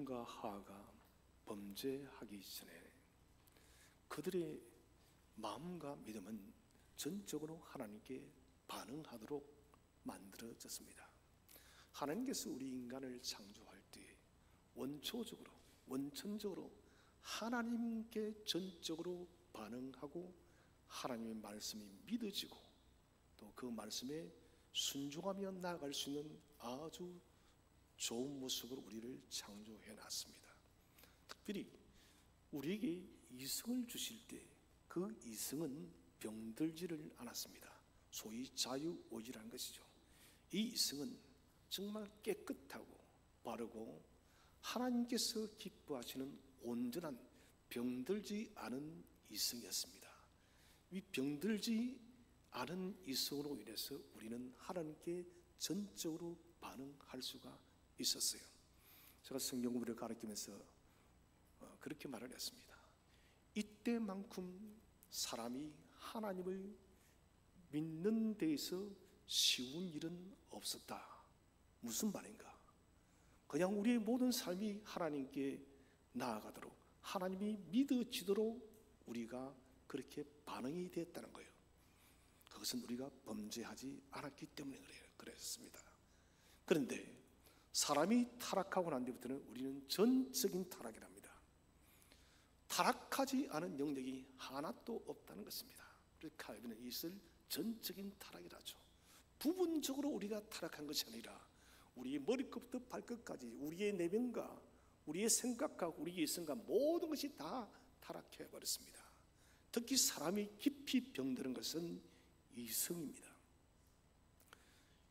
아담과 하와가 범죄하기 전에 그들의 마음과 믿음은 전적으로 하나님께 반응하도록 만들어졌습니다. 하나님께서 우리 인간을 창조할 때 원천적으로 하나님께 전적으로 반응하고 하나님의 말씀이 믿어지고 또 그 말씀에 순종하며 나아갈 수 있는 아주 좋은 모습으로 우리를 창조해 놨습니다. 특별히 우리에게 이성을 주실 때 그 이성은 병들지를 않았습니다. 소위 자유의지라는 것이죠. 이 이성은 정말 깨끗하고 바르고 하나님께서 기뻐하시는 온전한 병들지 않은 이성이었습니다. 이 병들지 않은 이성으로 인해서 우리는 하나님께 전적으로 반응할 수가 있었어요. 제가 성경 공부를 가르치면서 그렇게 말을 했습니다. 이때만큼 사람이 하나님을 믿는 데에서 쉬운 일은 없었다. 무슨 말인가? 그냥 우리의 모든 삶이 하나님께 나아가도록 하나님이 믿어지도록 우리가 그렇게 반응이 됐다는 거예요. 그것은 우리가 범죄하지 않았기 때문에 그랬습니다. 그런데 사람이 타락하고 난 뒤부터는 우리는 전적인 타락이랍니다. 타락하지 않은 영역이 하나도 없다는 것입니다. 그래서 칼빈은 이것을 전적인 타락이라죠. 부분적으로 우리가 타락한 것이 아니라 우리의 머리끝부터 발끝까지 우리의 내면과 우리의 생각과 우리의 이성과 모든 것이 다 타락해 버렸습니다. 특히 사람이 깊이 병드는 것은 이성입니다.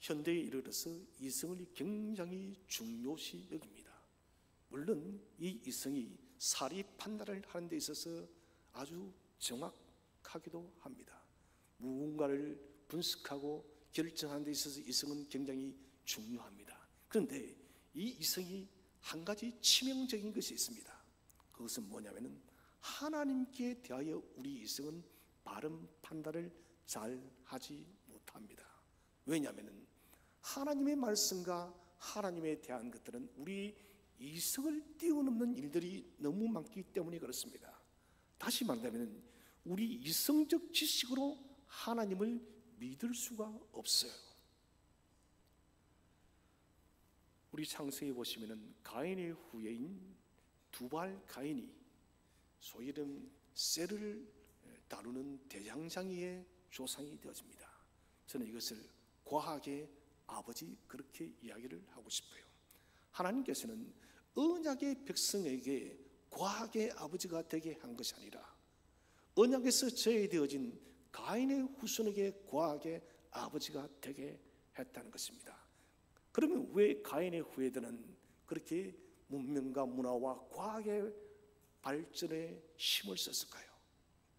현대에 이르러서 이성을 굉장히 중요시 여깁니다. 물론 이 이성이 사리 판단을 하는 데 있어서 아주 정확하기도 합니다. 무언가를 분석하고 결정하는 데 있어서 이성은 굉장히 중요합니다. 그런데 이 이성이 한 가지 치명적인 것이 있습니다. 그것은 뭐냐면은 하나님께 대하여 우리 이성은 바른 판단을 잘 하지 못합니다. 왜냐하면은 하나님의 말씀과 하나님에 대한 것들은 우리 이성을 뛰어넘는 일들이 너무 많기 때문에 그렇습니다. 다시 말하면 우리 이성적 지식으로 하나님을 믿을 수가 없어요. 우리 창세기에 보시면은 가인의 후예인 두발 가인이 소위 이름 셀을 다루는 대장장이의 조상이 되어집니다. 저는 이것을 과학의 아버지 그렇게 이야기를 하고 싶어요. 하나님께서는 언약의 백성에게 과학의 아버지가 되게 한 것이 아니라 언약에서 제외되어진 가인의 후손에게 과학의 아버지가 되게 했다는 것입니다. 그러면 왜 가인의 후예들은 그렇게 문명과 문화와 과학의 발전에 힘을 썼을까요?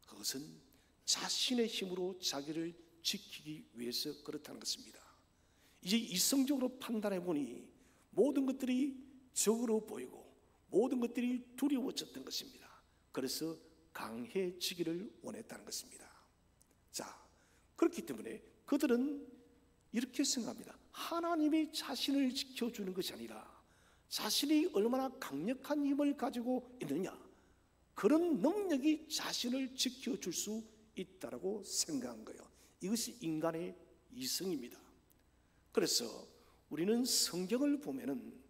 그것은 자신의 힘으로 자기를 지키기 위해서 그렇다는 것입니다. 이제 이성적으로 판단해 보니 모든 것들이 적으로 보이고 모든 것들이 두려워졌던 것입니다. 그래서 강해지기를 원했다는 것입니다. 자, 그렇기 때문에 그들은 이렇게 생각합니다. 하나님이 자신을 지켜주는 것이 아니라 자신이 얼마나 강력한 힘을 가지고 있느냐, 그런 능력이 자신을 지켜줄 수 있다고 생각한 거예요. 이것이 인간의 이성입니다. 그래서 우리는 성경을 보면은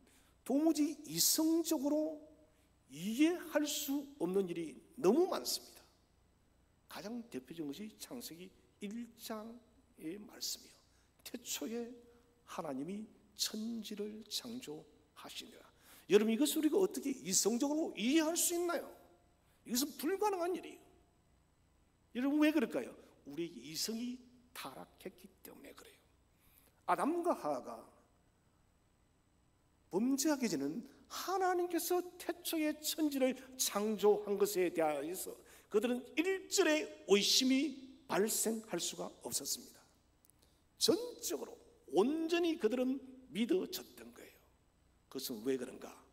도무지 이성적으로 이해할 수 없는 일이 너무 많습니다. 가장 대표적인 것이 창세기 1장의 말씀이요. 태초에 하나님이 천지를 창조하시니라. 여러분, 이것을 우리가 어떻게 이성적으로 이해할 수 있나요? 이것은 불가능한 일이에요. 여러분, 왜 그럴까요? 우리 이성이 타락했기 때문에 그래요. 아담과 하와가 범죄하기 전에는 하나님께서 태초에 천지를 창조한 것에 대하여서 그들은 일절의 의심이 발생할 수가 없었습니다. 전적으로 온전히 그들은 믿어졌던 거예요. 그것은 왜 그런가?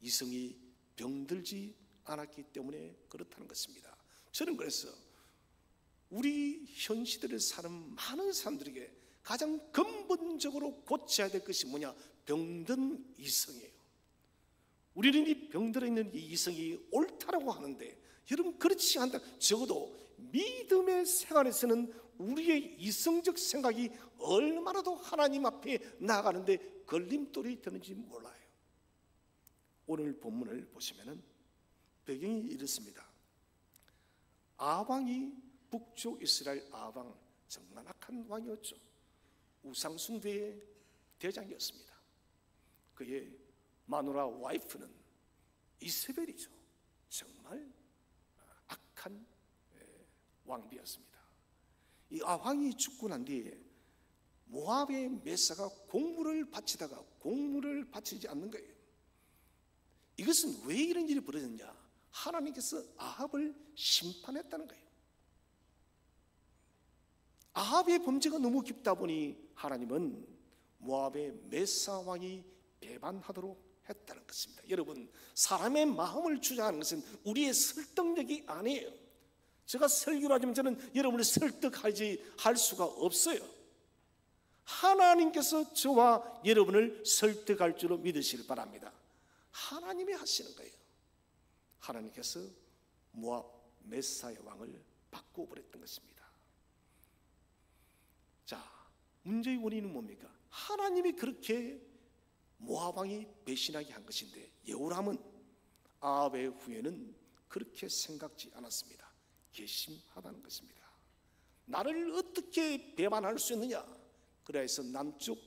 이성이 병들지 않았기 때문에 그렇다는 것입니다. 저는 그래서 우리 현 시대를 사는 많은 사람들에게 가장 근본적으로 고쳐야 될 것이 뭐냐? 병든 이성이에요. 우리는 이 병들어 있는 이 이성이 옳다라고 하는데, 여러분 그렇지 않다. 적어도 믿음의 생활에서는 우리의 이성적 생각이 얼마나 더 하나님 앞에 나아가는데 걸림돌이 되는지 몰라요. 오늘 본문을 보시면은 배경이 이렇습니다. 아왕이 북쪽 이스라엘 아왕, 정말 악한 왕이었죠. 우상 숭배의 대장이었습니다. 그의 마누라 와이프는 이세벨이죠. 정말 악한 왕비였습니다. 이 아왕이 죽고 난 뒤에 모압의 메사가 공물을 바치다가 공물을 바치지 않는 거예요. 이것은 왜 이런 일이 벌어졌냐? 하나님께서 아합을 심판했다는 거예요. 아합의 범죄가 너무 깊다 보니 하나님은 모압의 메사 왕이 배반하도록 했다는 것입니다. 여러분, 사람의 마음을 주장하는 것은 우리의 설득력이 아니에요. 제가 설교를 하지만 저는 여러분을 설득하지 할 수가 없어요. 하나님께서 저와 여러분을 설득할 줄로 믿으시길 바랍니다. 하나님이 하시는 거예요. 하나님께서 모압 메사의 왕을 바꿔버렸던 것입니다. 자, 문제의 원인은 뭡니까? 하나님이 그렇게 모압 왕이 배신하게 한 것인데, 여호람은 아합의 후에는 그렇게 생각지 않았습니다. 괘씸하다는 것입니다. 나를 어떻게 배반할 수 있느냐? 그래서 남쪽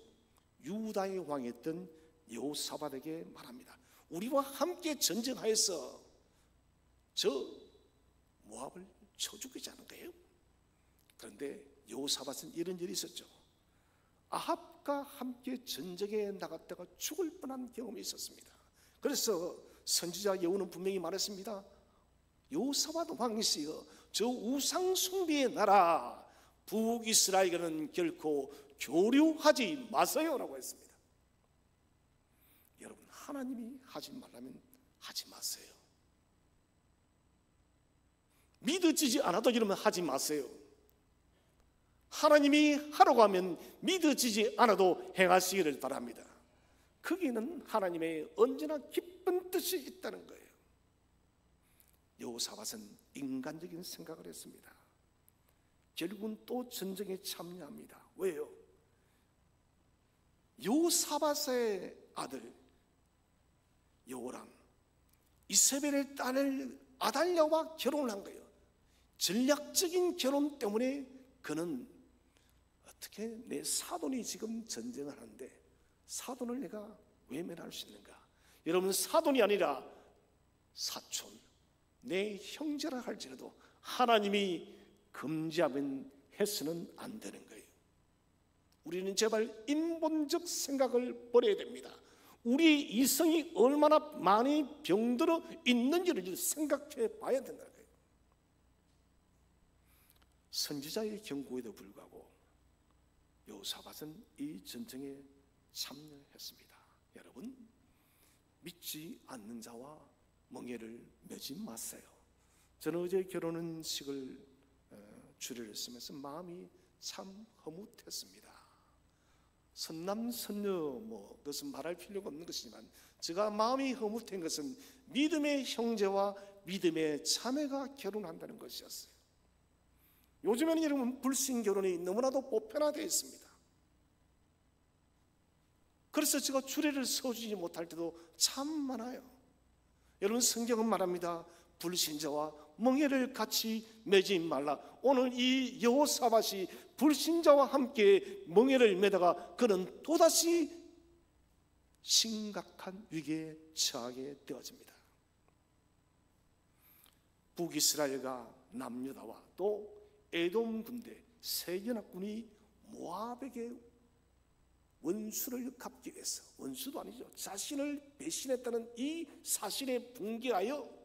유다의 왕이었던 여호사밧에게 말합니다. 우리와 함께 전쟁하여서 저 모압을 쳐 죽이자는 거예요. 그런데 여호사밧은 이런 일이 있었죠. 아합과 함께 전쟁에 나갔다가 죽을 뻔한 경험이 있었습니다. 그래서 선지자 여호는 분명히 말했습니다. 여호사밧 왕이시여, 저 우상 숭배의 나라 북이스라엘과는 결코 교류하지 마세요라고 했습니다. 여러분, 하나님이 하지 말라면 하지 마세요. 믿어지지 않아도 여러분 하지 마세요. 하나님이 하라고 하면 믿어지지 않아도 행하시기를 바랍니다. 거기는 하나님의 언제나 기쁜 뜻이 있다는 거예요. 여호사밧은 인간적인 생각을 했습니다. 결국은 또 전쟁에 참여합니다. 왜요? 여호사밧의 아들 여호람, 이세벨의 딸을 아달랴와 결혼을 한 거예요. 전략적인 결혼 때문에 그는 어떻게 내 사돈이 지금 전쟁을 하는데 사돈을 내가 외면할 수 있는가? 여러분, 사돈이 아니라 사촌, 내 형제라 할지라도 하나님이 금지하면 해서는 안 되는 거예요. 우리는 제발 인본적 생각을 버려야 됩니다. 우리 이성이 얼마나 많이 병들어 있는지를 생각해 봐야 된다는 거예요. 선지자의 경고에도 불구하고 여호사밧은 이 전쟁에 참여했습니다. 여러분, 믿지 않는 자와 멍에를 매지 마세요. 저는 어제 결혼식을 주례를 쓰면서 마음이 참 허무했습니다. 선남 선녀 그것은 말할 필요가 없는 것이지만, 제가 마음이 허무한 것은 믿음의 형제와 믿음의 자매가 결혼한다는 것이었어요. 요즘에는 여러분, 불신 결혼이 너무나도 보편화되어 있습니다. 그래서 제가 주례를 서주지 못할 때도 참 많아요. 여러분, 성경은 말합니다. 불신자와 멍에를 같이 매지 말라. 오늘 이 여호사밧이 불신자와 함께 멍에를 매다가 그는 또다시 심각한 위기에 처하게 되어집니다. 북이스라엘과 남유다와 또 에돔 군대 세 연합군이 모압에게 원수를 갚기 위해서, 원수도 아니죠, 자신을 배신했다는 이 사실에 분개하여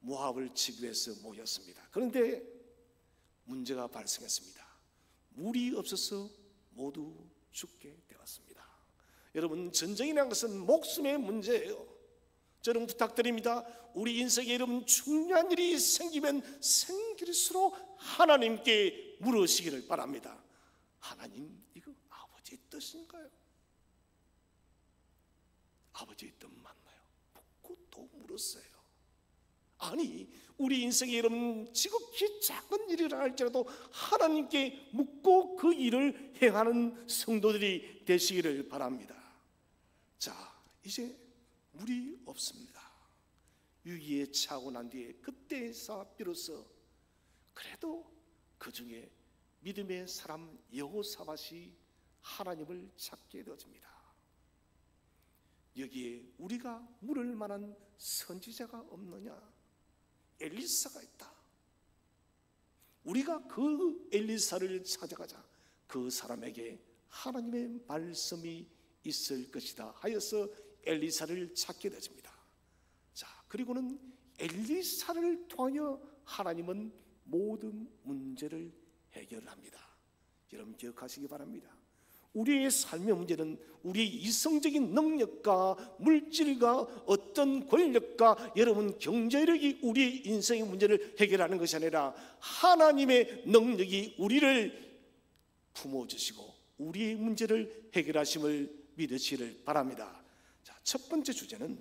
모압을 치기 위해서 모였습니다. 그런데 문제가 발생했습니다. 물이 없어서 모두 죽게 되었습니다. 여러분, 전쟁이라는 것은 목숨의 문제예요. 저는 부탁드립니다. 우리 인생에 여러분 중요한 일이 생기면 생길수록 하나님께 물으시기를 바랍니다. 하나님, 이거 아버지의 뜻인가요? 아버지의 뜻 맞나요? 비었어요. 아니, 우리 인생에 여러분 지극히 작은 일이라 할지라도 하나님께 묻고 그 일을 행하는 성도들이 되시기를 바랍니다. 자, 이제 물이 없습니다. 위기에 처하고 난 뒤에 그때서 비로소 그래도 그 중에 믿음의 사람 여호사밧이 하나님을 찾게 되어집니다. 여기에 우리가 물을 만한 선지자가 없느냐? 엘리사가 있다. 우리가 그 엘리사를 찾아가자. 그 사람에게 하나님의 말씀이 있을 것이다 하여서 엘리사를 찾게 되어집니다. 자, 그리고는 엘리사를 통하여 하나님은 모든 문제를 해결합니다. 여러분 기억하시기 바랍니다. 우리의 삶의 문제는 우리의 이성적인 능력과 물질과 어떤 권력과 여러분 경제력이 우리의 인생의 문제를 해결하는 것이 아니라 하나님의 능력이 우리를 품어주시고 우리의 문제를 해결하심을 믿으시기를 바랍니다. 자, 첫 번째 주제는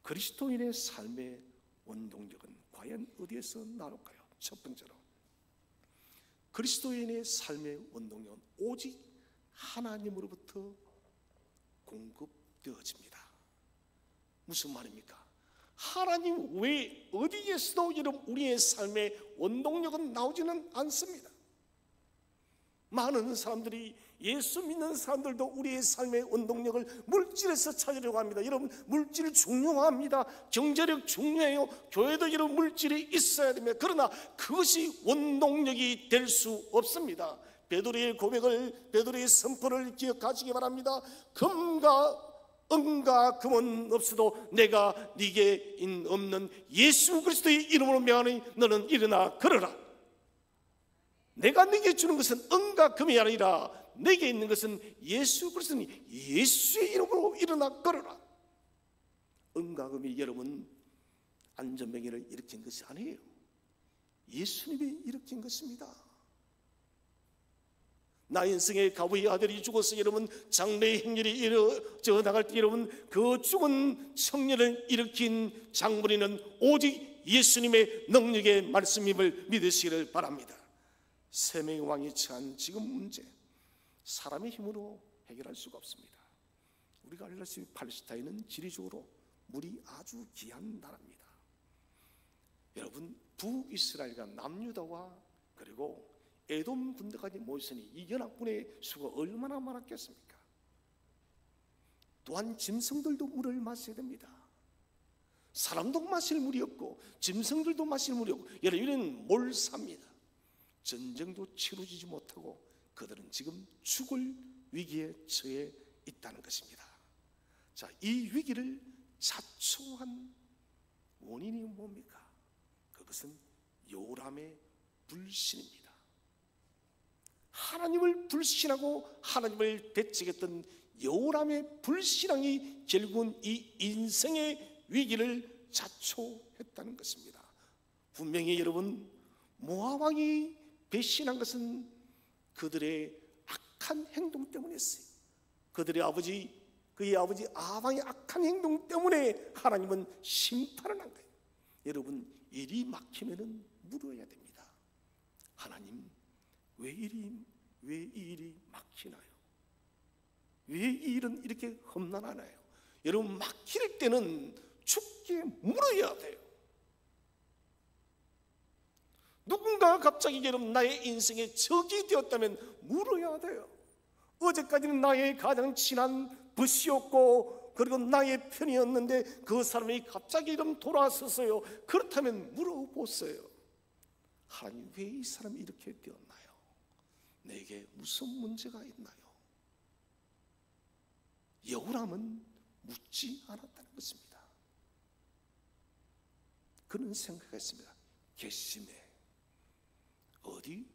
그리스도인의 삶의 원동력은 과연 어디에서 나올까요? 첫 번째로 그리스도인의 삶의 원동력은 오직 하나님으로부터 공급되어집니다. 무슨 말입니까? 하나님 외에 어디에서도 여러분 우리의 삶의 원동력은 나오지는 않습니다. 많은 사람들이 예수 믿는 사람들도 우리의 삶의 원동력을 물질에서 찾으려고 합니다. 여러분 물질 중요합니다. 경제력 중요해요. 교회도 여러분 물질이 있어야 됩니다. 그러나 그것이 원동력이 될 수 없습니다. 베드로의 고백을, 베드로의 선포를 기억하시기 바랍니다. 금과 은과 금은 없어도 내가 네게 없는 예수 그리스도의 이름으로 명하니 너는 일어나 걸어라. 내가 네게 주는 것은 은과 금이 아니라 내게 있는 것은 예수 그리스도니 예수의 이름으로 일어나 걸어라. 은과 금이 여러분 안전병기를 일으킨 것이 아니에요. 예수님이 일으킨 것입니다. 나 인생의 가부의 아들이 죽어서 여러분 장래의 행렬이 이루어져 나갈 때 여러분 그 죽은 청년을 일으킨 장본인은 오직 예수님의 능력의 말씀임을 믿으시기를 바랍니다. 세 명의 왕이 처한 지금 문제 사람의 힘으로 해결할 수가 없습니다. 우리가 알다시피 팔레스타인은 지리적으로 물이 아주 귀한 나라입니다. 여러분 북이스라엘과 남유다와 그리고 에돔 군대까지 모였으니 이 연합군의 수가 얼마나 많았겠습니까? 또한 짐승들도 물을 마셔야 됩니다. 사람도 마실 물이 없고 짐승들도 마실 물이 없고 여러분 몰삽니다. 전쟁도 치러지지 못하고 그들은 지금 죽을 위기에 처해 있다는 것입니다. 자, 이 위기를 자초한 원인이 뭡니까? 그것은 요람의 불신입니다. 하나님을 불신하고 하나님을 배척했던 요람의 불신앙이 결국은 이 인생의 위기를 자초했다는 것입니다. 분명히 여러분 모압 왕이 배신한 것은 그들의 악한 행동 때문이었어요. 그들의 아버지 그의 아버지 아방의 악한 행동 때문에 하나님은 심판을 한 거예요. 여러분 일이 막히면은 물어야 됩니다. 하나님 왜 이 일이 막히나요? 왜 이 일은 이렇게 험난하나요? 여러분 막힐 때는 죽게 물어야 돼요. 누군가 갑자기 여러분 나의 인생의 적이 되었다면 물어야 돼요. 어제까지는 나의 가장 친한 부시였고 그리고 나의 편이었는데 그 사람이 갑자기 이름 돌아섰어요. 그렇다면 물어보세요. 하나님 왜 이 사람이 이렇게 되었나요? 내게 무슨 문제가 있나요? 여호람은 묻지 않았다는 것입니다. 그는 생각했습니다. 괘씸해. 어디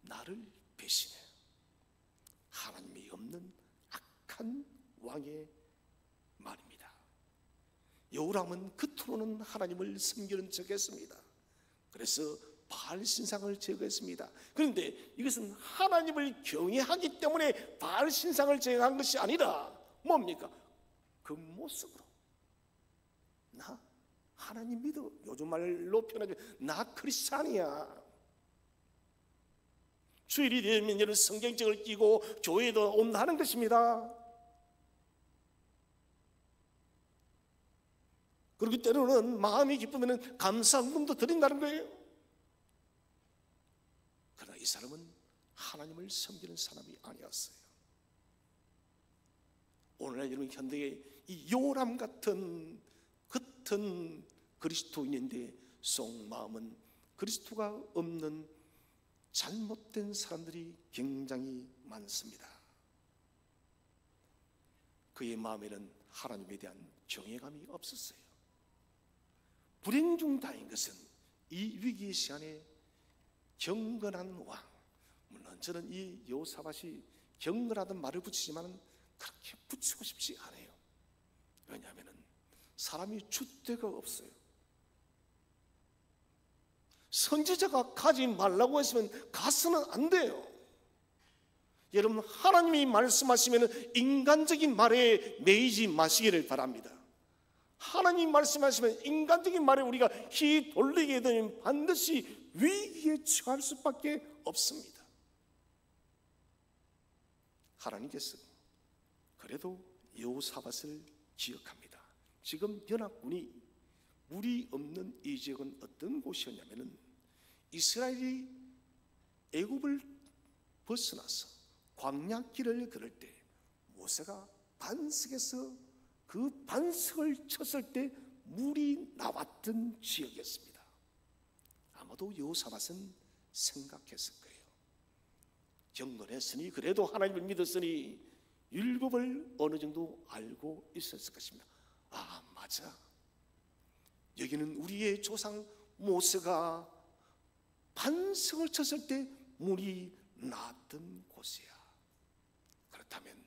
나를 배신해. 하나님이 없는 악한 왕의 말입니다. 여호람은 그토록은 하나님을 섬기는 척했습니다. 그래서 바알 신상을 제거했습니다. 그런데 이것은 하나님을 경외하기 때문에 바알 신상을 제거한 것이 아니라 뭡니까? 그 모습으로 나 하나님 믿어. 요즘 말로 표현하면 나 크리스찬이야. 주일이 되면 여러분 성경책을 끼고 교회도 온다는 것입니다. 그렇기 때로는 마음이 기쁘면 감사헌금도 드린다는 거예요. 그러나 이 사람은 하나님을 섬기는 사람이 아니었어요. 오늘날 여러분 현대의 이 요람 같은 겉은 그리스도인인데 속마음은 그리스도가 없는 잘못된 사람들이 굉장히 많습니다. 그의 마음에는 하나님에 대한 경외감이 없었어요. 불행 중 다행인 것은 이 위기의 시간에 경건한 왕, 물론 저는 이 여호사밧이 경건하다는 말을 붙이지만 그렇게 붙이고 싶지 않아요. 왜냐하면 사람이 줏대가 없어요. 선지자가 가지 말라고 했으면 가서는 안 돼요. 여러분, 하나님이 말씀하시면 인간적인 말에 매이지 마시기를 바랍니다. 하나님 말씀하시면 인간적인 말에 우리가 희 돌리게 되면 반드시 위기에 처할 수밖에 없습니다. 하나님께서 그래도 여호사밧을 기억합니다. 지금 연합군이 물이 없는 이 지역은 어떤 곳이었냐면은 이스라엘이 애굽을 벗어나서 광야길을 걸을 때 모세가 반석에서 그 반석을 쳤을 때 물이 나왔던 지역이었습니다. 아마도 여호사밧은 생각했을 거예요. 경건했으니, 그래도 하나님을 믿었으니 율법을 어느 정도 알고 있었을 것입니다. 아, 맞아. 여기는 우리의 조상 모세가 반석을 쳤을 때 물이 나왔던 곳이야. 그렇다면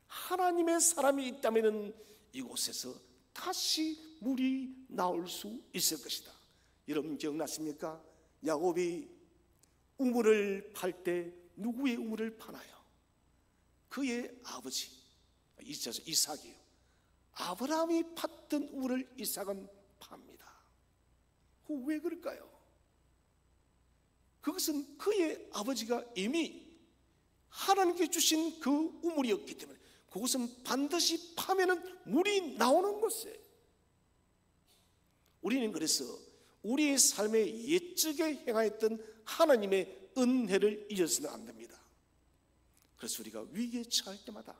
하나님의 사람이 있다면 이곳에서 다시 물이 나올 수 있을 것이다. 여러분 기억나십니까? 야곱이 우물을 팔 때 누구의 우물을 파나요? 그의 아버지 이삭이요. 아브라함이 팠던 우물을 이삭은 팝니다. 왜 그럴까요? 그것은 그의 아버지가 이미 하나님께 주신 그 우물이었기 때문에 그것은 반드시 파면은 물이 나오는 것이에요. 우리는 그래서 우리의 삶의 옛적에 행하였던 하나님의 은혜를 잊어서는 안 됩니다. 그래서 우리가 위기에 처할 때마다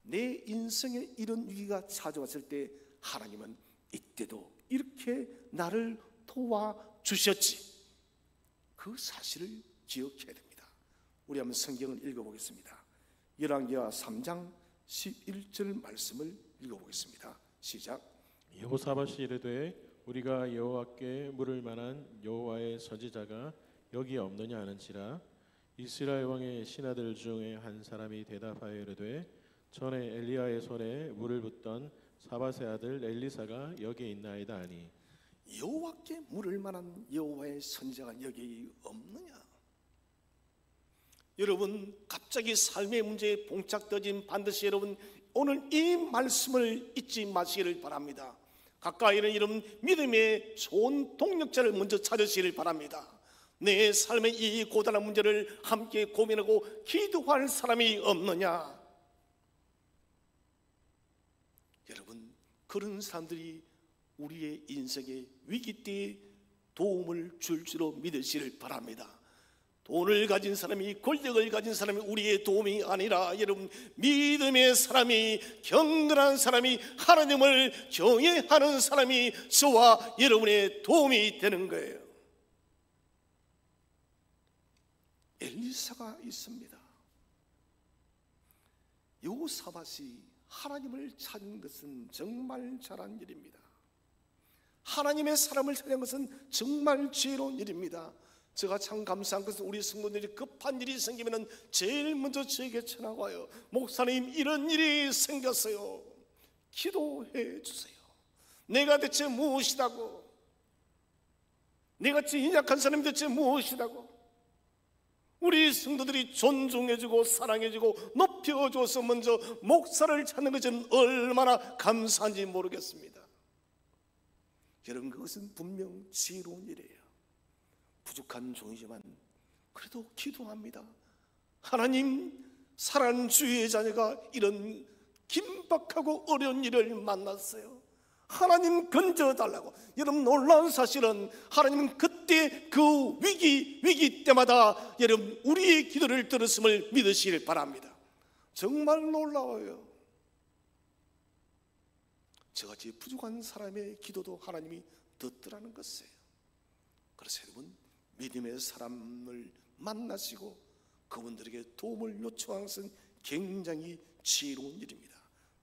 내 인생에 이런 위기가 찾아왔을 때 하나님은 이때도 이렇게 나를 도와주셨지, 그 사실을 기억해야 됩니다. 우리 한번 성경을 읽어보겠습니다. 열왕기하 3장 11절 말씀을 읽어보겠습니다. 시작. 여호사밧이 이르되 우리가 여호와께 물을 만한 여호와의 선지자가 여기 없느냐 하는지라. 이스라엘 왕의 신하들 중에 한 사람이 대답하여 이르되 전에 엘리야의 손에 물을 붓던 사밧의 아들 엘리사가 여기에 있나이다 하니, 여호와께 물을 만한 여호와의 선지자가 여기 없느냐? 여러분, 갑자기 삶의 문제에 봉착되진 반드시 여러분 오늘 이 말씀을 잊지 마시기를 바랍니다. 가까이는 이런 믿음의 좋은 동력자를 먼저 찾으시기를 바랍니다. 내 삶의 이 고단한 문제를 함께 고민하고 기도할 사람이 없느냐? 여러분, 그런 사람들이 우리의 인생의 위기 때에 도움을 줄 줄로 믿으시길 바랍니다. 돈을 가진 사람이, 권력을 가진 사람이 우리의 도움이 아니라 여러분, 믿음의 사람이, 경건한 사람이, 하나님을 경외하는 사람이 저와 여러분의 도움이 되는 거예요. 엘리사가 있습니다. 여호사밧이 하나님을 찾은 것은 정말 잘한 일입니다. 하나님의 사람을 찾는 것은 정말 지혜로운 일입니다. 제가 참 감사한 것은 우리 성도들이 급한 일이 생기면 제일 먼저 저에게 전화가 와요. 목사님, 이런 일이 생겼어요. 기도해 주세요. 내가 대체 무엇이라고? 내같이 인약한 사람이 대체 무엇이라고? 우리 성도들이 존중해주고 사랑해주고 높여줘서 먼저 목사를 찾는 것은 얼마나 감사한지 모르겠습니다. 여러분, 그것은 분명 지혜로운 일이에요. 부족한 종이지만 그래도 기도합니다. 하나님, 사랑하는 주의 자녀가 이런 긴박하고 어려운 일을 만났어요. 하나님 건져달라고. 여러분, 놀라운 사실은 하나님은 그때 그 위기 때마다 여러분 우리의 기도를 들었음을 믿으시길 바랍니다. 정말 놀라워요. 저같이 부족한 사람의 기도도 하나님이 듣더라는 것이에요. 그래서 여러분, 믿음의 사람을 만나시고 그분들에게 도움을 요청하는 것은 굉장히 지혜로운 일입니다.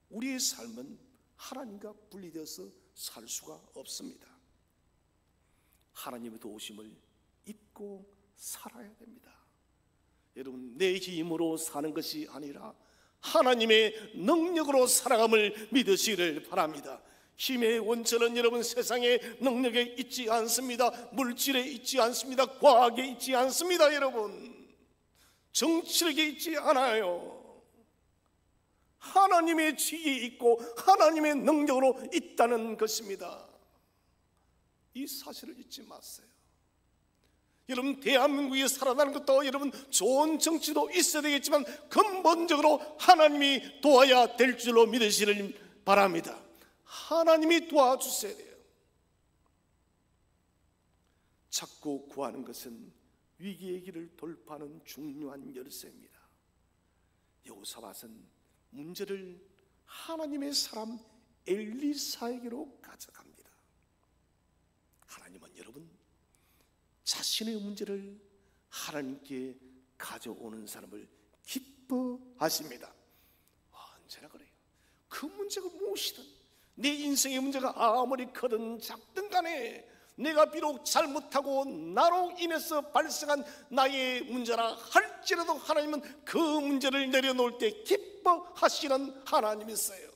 우리의 삶은 하나님과 분리되어서 살 수가 없습니다. 하나님의 도우심을 입고 살아야 됩니다. 여러분, 내 힘으로 사는 것이 아니라 하나님의 능력으로 살아감을 믿으시기를 바랍니다. 힘의 원천은 여러분 세상의 능력에 있지 않습니다. 물질에 있지 않습니다. 과학에 있지 않습니다. 여러분, 정치력에 있지 않아요. 하나님의 지혜에 있고 하나님의 능력으로 있다는 것입니다. 이 사실을 잊지 마세요. 여러분, 대한민국이 살아나는 것도 여러분 좋은 정치도 있어야 되겠지만 근본적으로 하나님이 도와야 될 줄로 믿으시길 바랍니다. 하나님이 도와주셔야 돼요. 찾고 구하는 것은 위기의 길을 돌파하는 중요한 열쇠입니다. 여호사밧은 문제를 하나님의 사람 엘리사에게로 가져갑니다. 하나님은 여러분 자신의 문제를 하나님께 가져오는 사람을 기뻐하십니다. 언제나 그래요. 그 문제가 무엇이든, 내 인생의 문제가 아무리 크든 작든 간에 내가 비록 잘못하고 나로 인해서 발생한 나의 문제라 할지라도 하나님은 그 문제를 내려놓을 때 기뻐하시는 하나님이세요.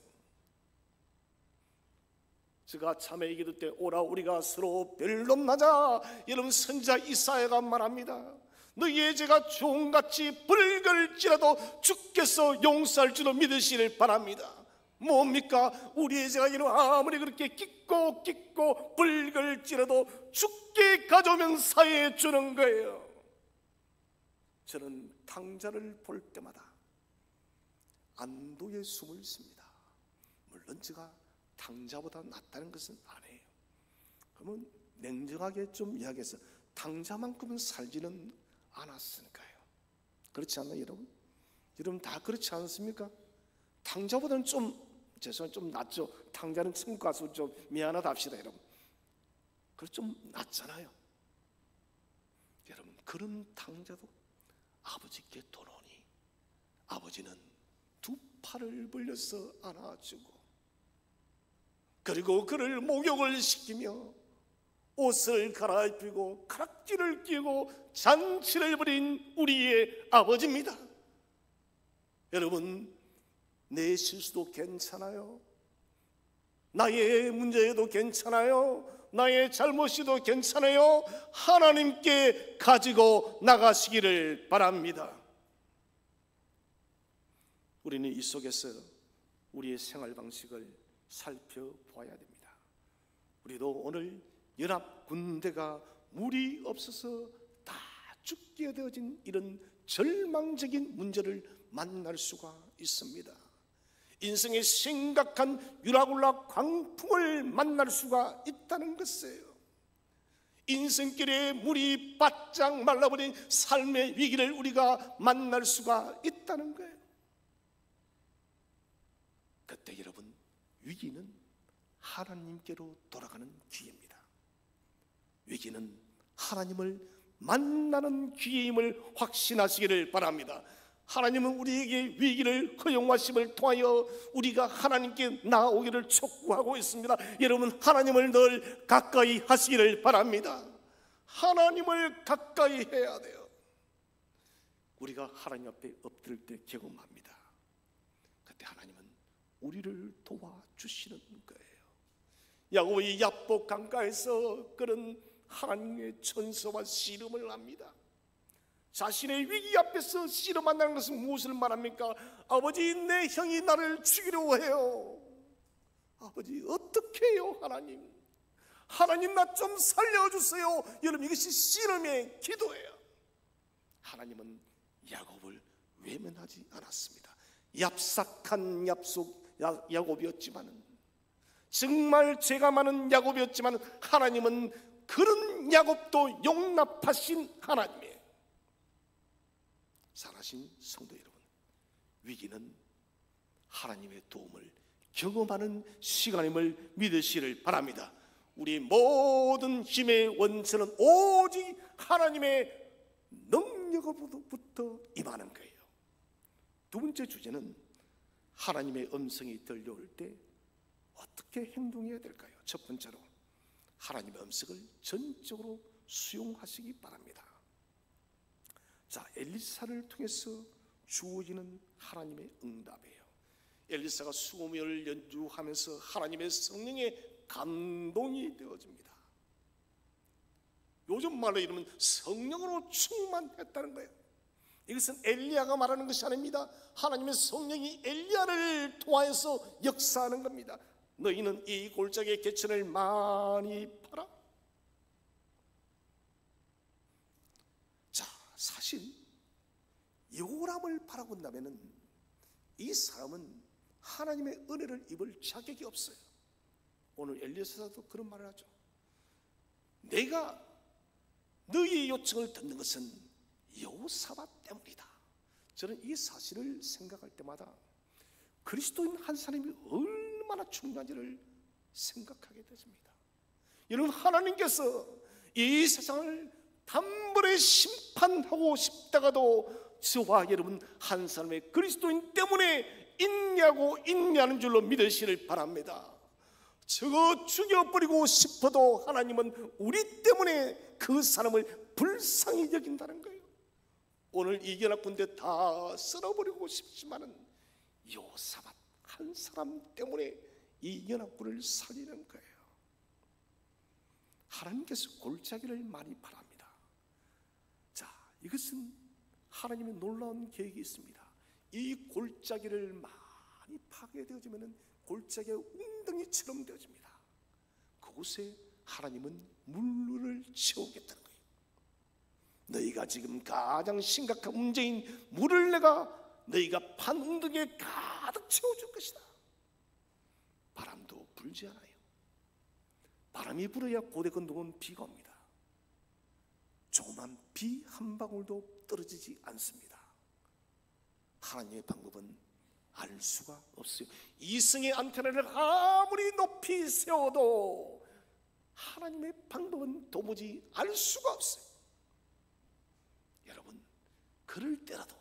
제가 참회 기도 때 오라 우리가 서로 변론하자, 여러분 선지자 이사야가 말합니다. 너희의 죄가 종같이 붉을지라도 주께서 용서할 줄로 믿으시길 바랍니다. 뭡니까? 우리의 죄가 이런 아무리 그렇게 깊고 붉을지라도 주께 가져오면 사해 주는 거예요. 저는 탕자를 볼 때마다 안도의 숨을 쉽니다. 물론 제가 탕자보다 낫다는 것은 아니에요. 그러면 냉정하게 좀 이야기해서 탕자만큼은 살지는 않았으니까요. 그렇지 않나요, 여러분? 여러분 다 그렇지 않습니까? 탕자보다는 좀 낫죠. 탕자는 천국 가서 좀 미안하다 합시다, 여러분. 그래서 좀 낫잖아요. 여러분, 그런 탕자도 아버지께 돌아오니 아버지는 두 팔을 벌려서 안아주고, 그리고 그를 목욕을 시키며 옷을 갈아입히고 가락지를 끼고 잔치를 벌인 우리의 아버지입니다. 여러분, 내 실수도 괜찮아요. 나의 문제도 괜찮아요. 나의 잘못이도 괜찮아요. 하나님께 가지고 나가시기를 바랍니다. 우리는 이 속에서 우리의 생활 방식을 살펴보아야 됩니다. 우리도 오늘 연합 군대가 물이 없어서 다 죽게 되어진 이런 절망적인 문제를 만날 수가 있습니다. 인생의 심각한 유라굴라 광풍을 만날 수가 있다는 것이에요. 인생길에 물이 바짝 말라버린 삶의 위기를 우리가 만날 수가 있다는 거예요. 그때 여러분, 위기는 하나님께로 돌아가는 기회입니다. 위기는 하나님을 만나는 기회임을 확신하시기를 바랍니다. 하나님은 우리에게 위기를 허용하심을 통하여 우리가 하나님께 나아오기를 촉구하고 있습니다. 여러분, 하나님을 늘 가까이 하시기를 바랍니다. 하나님을 가까이 해야 돼요. 우리가 하나님 앞에 엎드릴 때 경험합니다. 그때 하나님은 우리를 도와주시는 거예요. 야곱이 야복 강가에서 그런 하나님의 천사와 씨름을 합니다. 자신의 위기 앞에서 씨름한다는 것은 무엇을 말합니까? 아버지, 내 형이 나를 죽이려 해요. 아버지, 어떻게 해요? 하나님, 하나님 나 좀 살려주세요. 여러분, 이것이 씨름의 기도예요. 하나님은 야곱을 외면하지 않았습니다. 얍삭한 야곱이었지만은, 정말 죄가 많은 야곱이었지만 하나님은 그런 야곱도 용납하신 하나님이에요. 사랑하신 성도 여러분, 위기는 하나님의 도움을 경험하는 시간임을 믿으시기를 바랍니다. 우리 모든 힘의 원천은 오직 하나님의 능력으로부터 임하는 거예요. 두 번째 주제는 하나님의 음성이 들려올 때 어떻게 행동해야 될까요? 첫 번째로 하나님의 음성을 전적으로 수용하시기 바랍니다. 자, 엘리사를 통해서 주어지는 하나님의 응답이에요. 엘리사가 수고미를 연주하면서 하나님의 성령의 감동이 되어집니다. 요즘 말로 이르면 성령으로 충만했다는 거예요. 이것은 엘리야가 말하는 것이 아닙니다. 하나님의 성령이 엘리야를 통하여서 역사하는 겁니다. 너희는 이 골짜기의 개천을 많이 팔아. 자, 사실 요람을 바라본다면 이 사람은 하나님의 은혜를 입을 자격이 없어요. 오늘 엘리야서도 그런 말을 하죠. 내가 너희의 요청을 듣는 것은 여호사밧 때문이다. 저는 이 사실을 생각할 때마다 그리스도인 한 사람이 얼마나 중요한지를 생각하게 되십니다. 여러분, 하나님께서 이 세상을 단번에 심판하고 싶다가도 저와 여러분 한 사람의 그리스도인 때문에 있냐는 줄로 믿으시길 바랍니다. 저거 죽여버리고 싶어도 하나님은 우리 때문에 그 사람을 불쌍히 여긴다는 거예요. 오늘 이 연합군대 다 쓸어버리고 싶지만은 여호사밧 한 사람 때문에 이 연합군을 살리는 거예요. 하나님께서 골짜기를 많이 바랍니다. 자, 이것은 하나님의 놀라운 계획이 있습니다. 이 골짜기를 많이 파괴되어지면 골짜기가 웅덩이처럼 되어집니다. 그곳에 하나님은 물을 채우겠다는 거예요. 너희가 지금 가장 심각한 문제인 물을 내가 너희가 판 웅덩이에 가득 채워줄 것이다. 바람도 불지 않아요. 바람이 불어야 고대 건너온 비가 옵니다. 조그만 비 한 방울도 떨어지지 않습니다. 하나님의 방법은 알 수가 없어요. 이승의 안테나를 아무리 높이 세워도 하나님의 방법은 도무지 알 수가 없어요. 여러분, 그럴 때라도,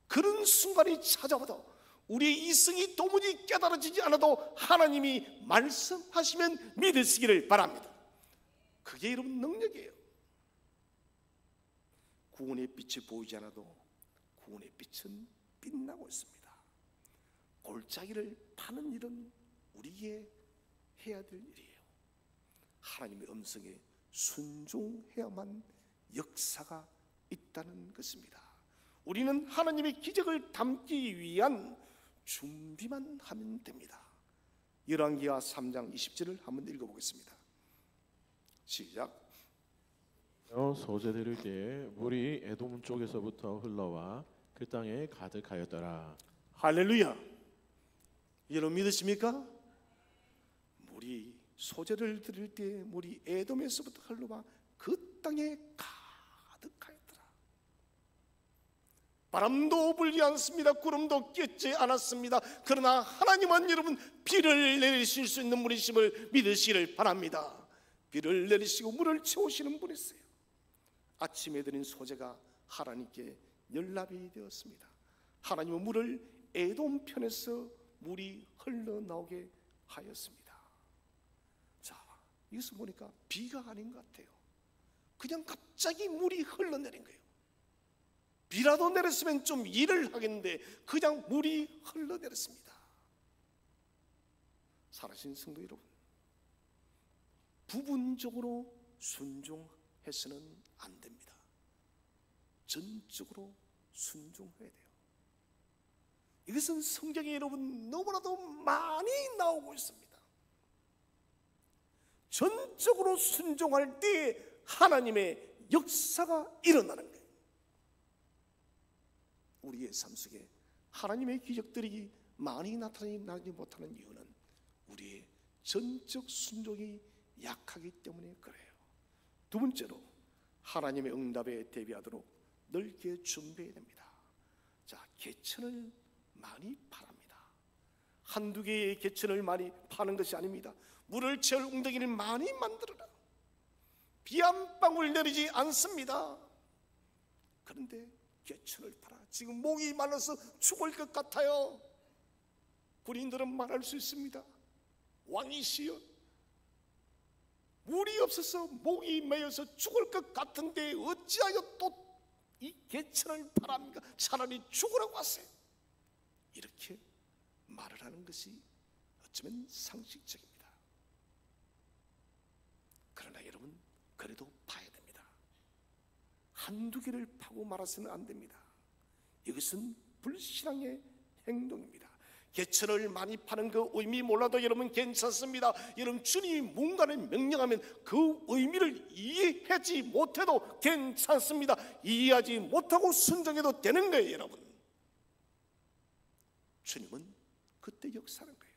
그런 순간이 찾아와도 우리의 이승이 도무지 깨달아지지 않아도 하나님이 말씀하시면 믿으시기를 바랍니다. 그게 여러분 능력이에요. 구원의 빛이 보이지 않아도 구원의 빛은 빛나고 있습니다. 골짜기를 파는 일은 우리의 해야 될 일이에요. 하나님의 음성에 순종해야만 역사가 있다는 것입니다. 우리는 하나님의 기적을 담기 위한 준비만 하면 됩니다. 열왕기하 3장 20절을 한번 읽어보겠습니다. 시작. 소재들을 때에 물이 에돔 쪽에서부터 흘러와 그 땅에 가득하였더라. 할렐루야. 여러분 믿으십니까? 물이 소재를 들을 때 물이 에돔에서부터 흘러와 그 땅에 가득하였더라. 바람도 불지 않습니다. 구름도 뀌지 않았습니다. 그러나 하나님은 여러분 비를 내리실 수 있는 분이심을 믿으시기를 바랍니다. 비를 내리시고 물을 채우시는 분이세요. 아침에 드린 소재가 하나님께 연락이 되었습니다. 하나님은 물을 에돔 편에서 물이 흘러나오게 하였습니다. 자, 이것을 보니까 비가 아닌 것 같아요. 그냥 갑자기 물이 흘러내린 거예요. 비라도 내렸으면 좀 일을 하겠는데 그냥 물이 흘러내렸습니다. 살아신 성도 여러분, 부분적으로 순종해서는 안 됩니다. 전적으로 순종해야 돼요. 이것은 성경에 여러분 너무나도 많이 나오고 있습니다. 전적으로 순종할 때 하나님의 역사가 일어나는 거예요. 우리의 삶 속에 하나님의 기적들이 많이 나타나지 못하는 이유는 우리의 전적 순종이 약하기 때문에 그래요. 두 번째로 하나님의 응답에 대비하도록 넓게 준비해야 됩니다. 자, 개천을 많이 파랍니다. 한두 개의 개천을 많이 파는 것이 아닙니다. 물을 채울 웅덩이를 많이 만들어라. 비 한 방울 내리지 않습니다. 그런데 개천을 팔아. 지금 목이 말라서 죽을 것 같아요. 군인들은 말할 수 있습니다. 왕이시여, 물이 없어서 목이 메어서 죽을 것 같은데 어찌하여 또 이 개천을 팔합니까? 차라리 죽으라고 하세요. 이렇게 말을 하는 것이 어쩌면 상식적입니다. 그러나 여러분, 그래도 파야 됩니다. 한두 개를 파고 말아서는 안 됩니다. 이것은 불신앙의 행동입니다. 개천을 많이 파는 그 의미 몰라도 여러분 괜찮습니다. 여러분, 주님이 뭔가를 명령하면 그 의미를 이해하지 못해도 괜찮습니다. 이해하지 못하고 순종해도 되는 거예요. 여러분, 주님은 그때 역사하는 거예요.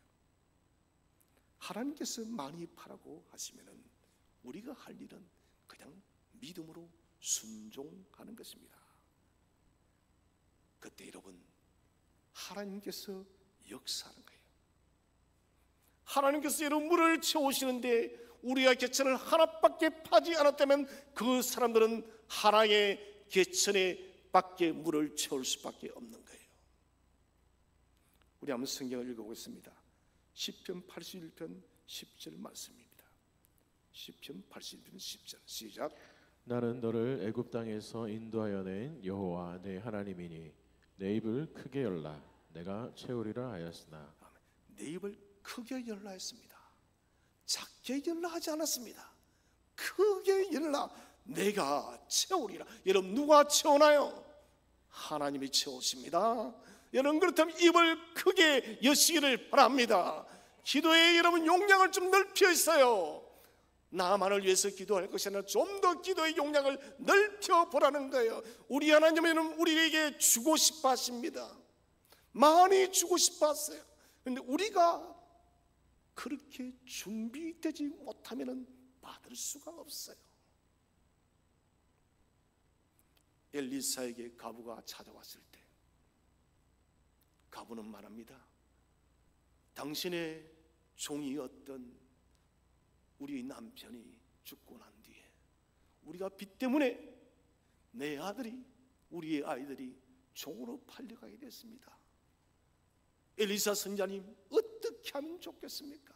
하나님께서 많이 파라고 하시면은 우리가 할 일은 그냥 믿음으로 순종하는 것입니다. 그때 여러분, 하나님께서 역사하는 거예요. 하나님께서 여러분 물을 채우시는데 우리가 개천을 하나밖에 파지 않았다면 그 사람들은 하나의 개천에 밖에 물을 채울 수밖에 없는 거예요. 우리 한번 성경을 읽어보겠습니다. 시편 81편 10절 말씀입니다. 시편 81편 10절 시작. 나는 너를 애굽 땅에서 인도하여 낸 여호와 내 하나님이니 내 입을 크게 열라 내가 채우리라 하였으나. 내 입을 크게 열라 했습니다. 작게 열라 하지 않았습니다. 크게 열라, 내가 채우리라. 여러분, 누가 채우나요? 하나님이 채우십니다. 여러분, 그렇다면 입을 크게 여시기를 바랍니다. 기도에 여러분 용량을 좀 넓혀 있어요. 나만을 위해서 기도할 것이 아니라 좀 더 기도의 용량을 넓혀 보라는 거예요. 우리 하나님은 우리에게 주고 싶어 하십니다. 많이 주고 싶어 하세요. 그런데 우리가 그렇게 준비되지 못하면 받을 수가 없어요. 엘리사에게 가부가 찾아왔을 때 가부는 말합니다. 당신의 종이었던 우리 남편이 죽고 난 뒤에 우리가 빚 때문에 내 아들이, 우리의 아이들이 종으로 팔려가게 됐습니다. 엘리사 선지자님, 어떻게 하면 좋겠습니까?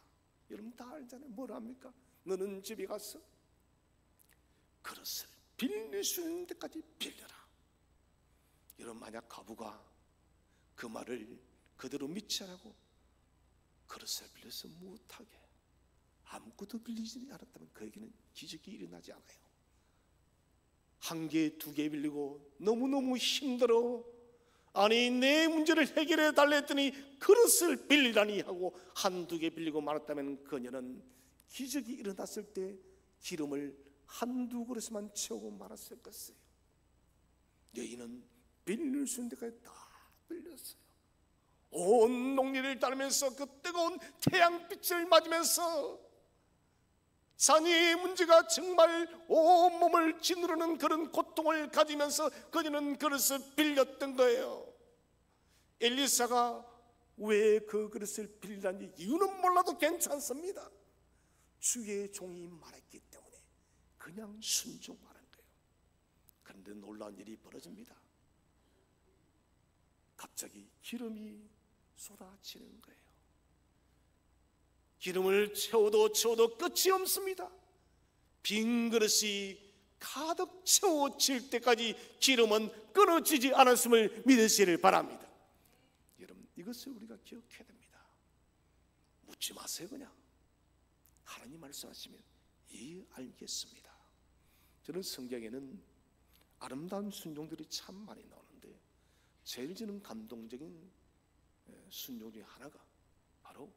여러분 다 알잖아요. 뭘 합니까? 너는 집에 가서 그릇을 빌릴 수 있는 데까지 빌려라. 여러분, 만약 가부가 그 말을 그대로 믿지 않고 그릇을 빌려서 못하게 아무것도 빌리지 않았다면 그에게는 기적이 일어나지 않아요. 한 개, 두 개 빌리고 너무너무 힘들어, 아니 내 문제를 해결해 달라 했더니 그릇을 빌리라니 하고 한두 개 빌리고 말았다면 그녀는 기적이 일어났을 때 기름을 한두 그릇만 채우고 말았을 것이에요. 여인은 빌릴 수 있는 데까지 다 빌렸어요. 온 농리를 따르면서 그 뜨거운 태양빛을 맞으면서 자녀의 문제가 정말 온몸을 짓누르는 그런 고통을 가지면서 그녀는 그릇을 빌렸던 거예요. 엘리사가 왜 그 그릇을 빌리는지 이유는 몰라도 괜찮습니다. 주의 종이 말했기 때문에 그냥 순종하는 거예요. 그런데 놀라운 일이 벌어집니다. 갑자기 기름이 쏟아지는 거예요. 기름을 채워도 끝이 없습니다. 빈 그릇이 가득 채워질 때까지 기름은 끊어지지 않았음을 믿으시길 바랍니다. 여러분, 이것을 우리가 기억해야 됩니다. 묻지 마세요. 그냥 하나님 말씀하시면 알겠습니다. 저는 성경에는 아름다운 순종들이 참 많이 나오는데 제일 저는 감동적인 순종 중에 하나가 바로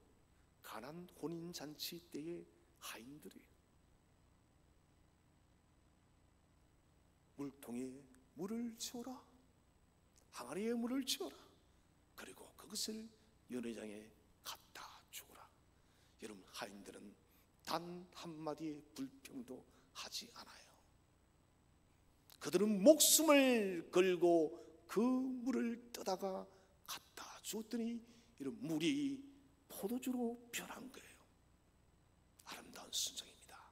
가난 혼인잔치 때의 하인들이에요. 물통에 물을 채워라. 항아리에 물을 채워라. 그리고 그것을 연회장에 갖다 주어라. 여러분, 하인들은 단 한마디의 불평도 하지 않아요. 그들은 목숨을 걸고 그 물을 떠다가 갖다 주었더니 이런 물이 포도주로 변한 거예요. 아름다운 순종입니다.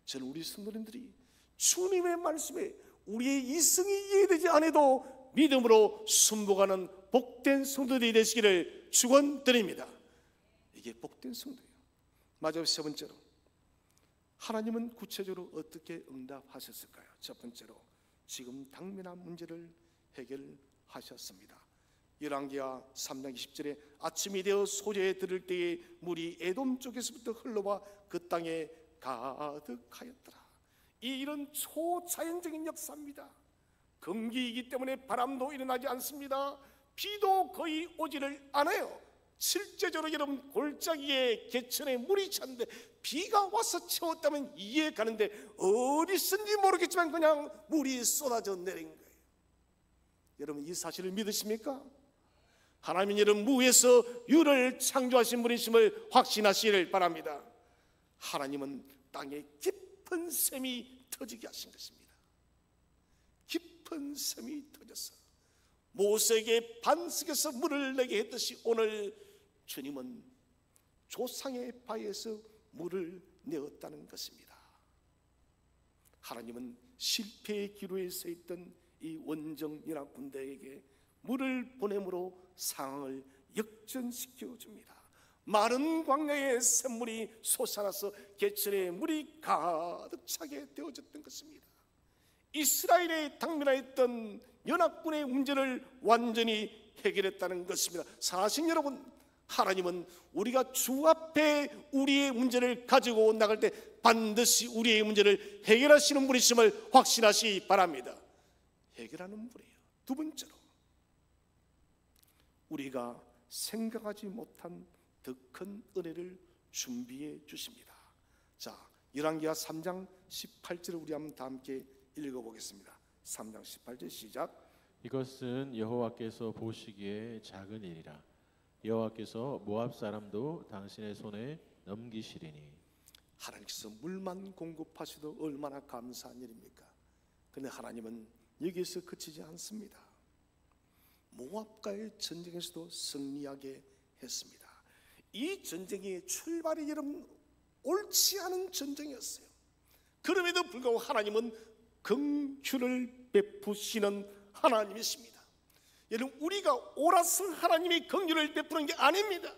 저는 우리 성도님들이 주님의 말씀에 우리의 이성이 이해되지 않아도 믿음으로 순복하는 복된 성도들이 되시기를 축원드립니다. 이게 복된 성도예요. 마지막 세 번째로, 하나님은 구체적으로 어떻게 응답하셨을까요? 첫 번째로, 지금 당면한 문제를 해결하셨습니다. 열왕기하 3장 20절에 아침이 되어 소재에 들을 때에 물이 에돔 쪽에서부터 흘러와 그 땅에 가득하였더라. 이런 초자연적인 역사입니다. 건기이기 때문에 바람도 일어나지 않습니다. 비도 거의 오지를 않아요. 실제적으로 여러분, 골짜기에 개천에 물이 찼는데 비가 와서 채웠다면 이해 가는데 어디선지 모르겠지만 그냥 물이 쏟아져 내린 거예요. 여러분, 이 사실을 믿으십니까? 하나님은 여러분 무에서 유를 창조하신 분이심을 확신하시기를 바랍니다. 하나님은 땅에 깊은 샘이 터지게 하신 것입니다. 깊은 샘이 터져서 모세에게 반석에서 물을 내게 했듯이 오늘 주님은 조상의 바위에서 물을 내었다는 것입니다. 하나님은 실패의 기로에 서 있던 이 원정 연합 군대에게 물을 보냄으로 상황을 역전시켜 줍니다. 마른 광야에 샘물이 솟아나서 개천에 물이 가득 차게 되어졌던 것입니다. 이스라엘에 당면하였던 연합군의 문제를 완전히 해결했다는 것입니다. 사실 여러분, 하나님은 우리가 주 앞에 우리의 문제를 가지고 나갈 때 반드시 우리의 문제를 해결하시는 분이심을 확신하시기 바랍니다. 해결하는 분이에요. 두 번째로, 우리가 생각하지 못한 더 큰 은혜를 준비해 주십니다. 자, 열왕기하 3장 18절을 우리 한번 다 함께 읽어보겠습니다. 3장 18절 시작. 이것은 여호와께서 보시기에 작은 일이라. 여호와께서 모압 사람도 당신의 손에 넘기시리니. 하나님께서 물만 공급하셔도 얼마나 감사한 일입니까? 그런데 하나님은 여기에서 그치지 않습니다. 모압과의 전쟁에서도 승리하게 했습니다. 이 전쟁의 출발이 여러분 옳지 않은 전쟁이었어요. 그럼에도 불구하고 하나님은 긍휼을 베푸시는 하나님이십니다. 여러분, 우리가 옳아서 하나님이 긍휼을 베푸는 게 아닙니다.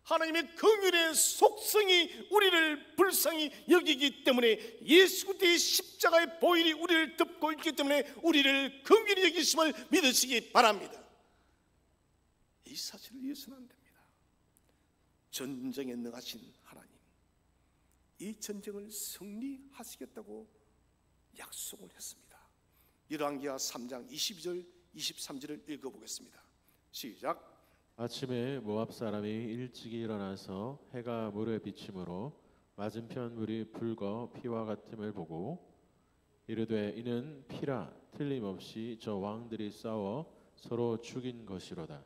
하나님의 긍휼의 속성이 우리를 불쌍히 여기기 때문에 예수 그리스도의 십자가의 보혈이 우리를 덮고 있기 때문에 우리를 긍휼히 여기심을 믿으시기 바랍니다. 이 사실을 잊어서는 안 됩니다. 전쟁에 능하신 하나님, 이 전쟁을 승리하시겠다고 약속을 했습니다. 열왕기하 3장 22절 23절을 읽어보겠습니다. 시작. 아침에 모압 사람이 일찍 일어나서 해가 물에 비침으로 맞은편 물이 붉어 피와 같음을 보고 이르되 이는 피라 틀림없이 저 왕들이 싸워 서로 죽인 것이로다.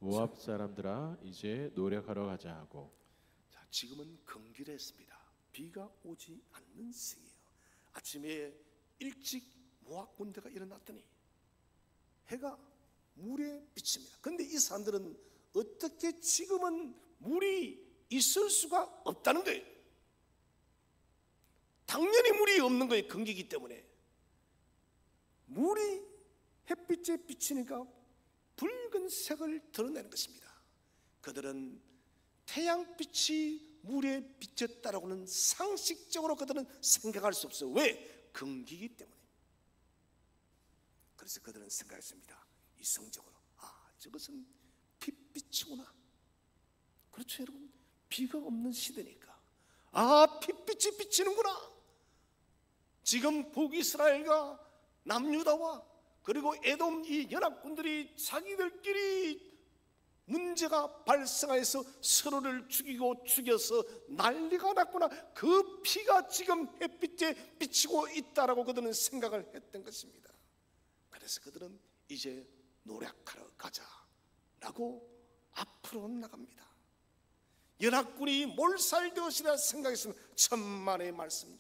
모압 사람들아 이제 노력하러 가자 하고. 자, 지금은 긍휼했습니다. 비가 오지 않는 시기예요. 아침에 일찍 모압 군대가 일어났더니 해가 물에 비칩니다. 그런데 이 사람들은 어떻게 지금은 물이 있을 수가 없다는 거예요. 당연히 물이 없는 거예요. 건기이기 때문에. 물이 햇빛에 비치니까 붉은색을 드러내는 것입니다. 그들은 태양빛이 물에 비쳤다라고는 상식적으로 그들은 생각할 수 없어요. 왜? 건기이기 때문에. 그래서 그들은 생각했습니다. 이성적으로, 저것은 핏빛이구나. 그렇죠 여러분, 비가 없는 시대니까 핏빛이 비치는구나. 지금 북이스라엘과 남유다와 그리고 에돔 이 연합군들이 자기들끼리 문제가 발생하여서 서로를 죽이고 죽여서 난리가 났구나, 그 피가 지금 햇빛에 비치고 있다라고 그들은 생각을 했던 것입니다. 그래서 그들은 이제 노력하러 가자라고 앞으로 나갑니다. 연합군이 몰살되었으리라 생각했으면 천만의 말씀요.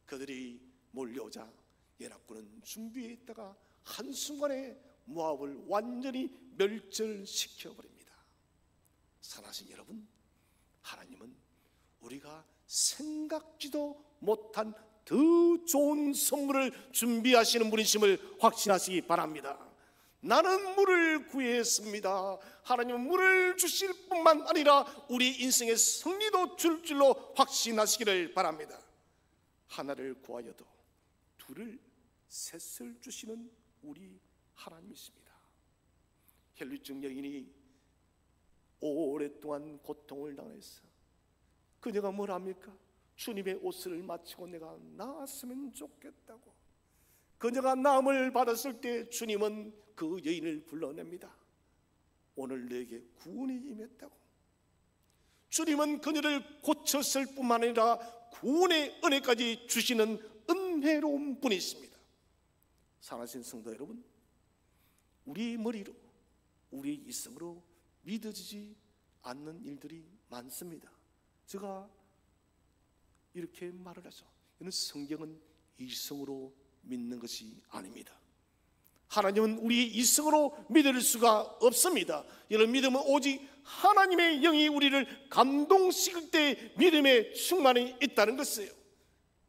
그들이 몰려오자 연합군은 준비해 있다가 한순간에 모압을 완전히 멸절시켜버립니다. 사랑하신 여러분, 하나님은 우리가 생각지도 못한 더 좋은 선물을 준비하시는 분이심을 확신하시기 바랍니다. 나는 물을 구했습니다. 하나님은 물을 주실 뿐만 아니라 우리 인생의 승리도 줄 줄로 확신하시기를 바랍니다. 하나를 구하여도 둘을 셋을 주시는 우리 하나님이십니다. 혈류증 여인이 오랫동안 고통을 당해서 그녀가 뭘 합니까? 주님의 옷을 마치고 내가 나았으면 좋겠다고. 그녀가 나음을 받았을 때 주님은 그 여인을 불러냅니다. 오늘 내게 구원이 임했다고. 주님은 그녀를 고쳤을 뿐만 아니라 구원의 은혜까지 주시는 은혜로운 분이십니다. 사랑하신 성도 여러분, 우리 머리로, 우리 이성으로 믿어지지 않는 일들이 많습니다. 제가 이렇게 말을 하죠. 이는 성경은 이성으로 믿는 것이 아닙니다. 하나님은 우리 이성으로 믿을 수가 없습니다. 이런 믿음은 오직 하나님의 영이 우리를 감동시킬 때 믿음의 충만이 있다는 것이에요.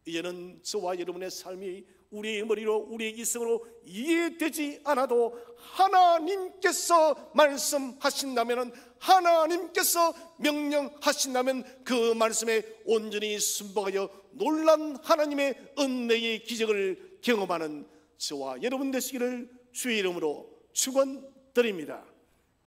이제는 저와 여러분의 삶이 우리의 머리로, 우리의 이성으로 이해되지 않아도 하나님께서 말씀하신다면, 하나님께서 명령하신다면 그 말씀에 온전히 순종하여 놀란 하나님의 은혜의 기적을 경험하는 저와 여러분 되시기를 주의 이름으로 축원드립니다.